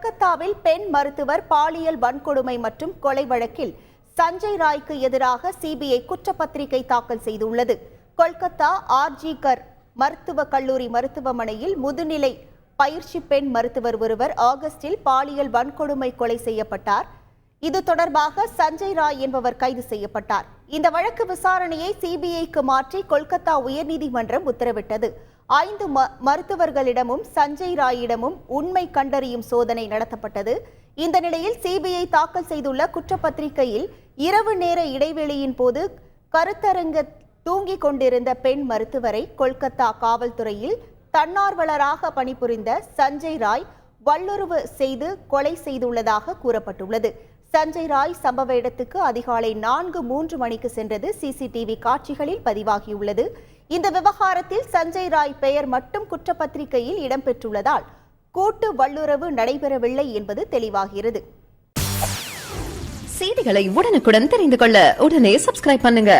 கொல்கத்தாவில் பெண் மருத்துவர் பாலியல் வன்கொடுமை மற்றும் கொலை வழக்கில் சஞ்சய் ராய்க்கு எதிராக சிபிஐ குற்றப்பத்திரிகை தாக்கல் செய்துள்ளது. கொல்கத்தா ஆர்ஜி கர் மருத்துவக் கல்லூரி மருத்துவமனையில் முதுநிலை பயிற்சி பெண் மருத்துவர் ஒருவர் ஆகஸ்டில் பாலியல் வன்கொடுமை கொலை செய்யப்பட்டார். இது தொடர்பாக சஞ்சய் ராய் என்பவர் கைது செய்யப்பட்டார். இந்த வழக்கு விசாரணையை சிபிஐக்கு மாற்றி கொல்கத்தா உயர்நீதிமன்றம் உத்தரவிட்டது. 5 மருத்துவர்களிடமும் சஞ்சய் ராயிடமும் உண்மை கண்டறியும் சோதனை நடத்தப்பட்டது. இந்த நிலையில் சிபிஐ தாக்கல் செய்துள்ள குற்றப்பத்திரிகையில் இரவு நேர இடைவெளியின் போது கருத்தரங்க தூங்கிக் கொண்டிருந்த பெண் மருத்துவரை கொல்கத்தா காவல்துறையில் தன்னார்வலராக பணிபுரிந்த சஞ்சய் ராய் வல்லுறவு செய்து கொலை செய்துள்ளதாக கூறப்பட்டுள்ளது. சஞ்சய் ராய் சம்பவ இடத்துக்கு அதிகாலை 4:03 மணிக்கு சென்றது சிசிடிவி காட்சிகளில் பதிவாகியுள்ளது. இந்த விவகாரத்தில் சஞ்சய் ராய் பெயர் மட்டும் குற்றப்பத்திரிகையில் இடம்பெற்றுள்ளதால் கூட்டு வல்லுறவு நடைபெறவில்லை என்பது தெளிவாகிறது. செய்திகளை உடனுக்குடன் தெரிந்து கொள்ள உடனே சப்ஸ்கிரைப் பண்ணுங்க.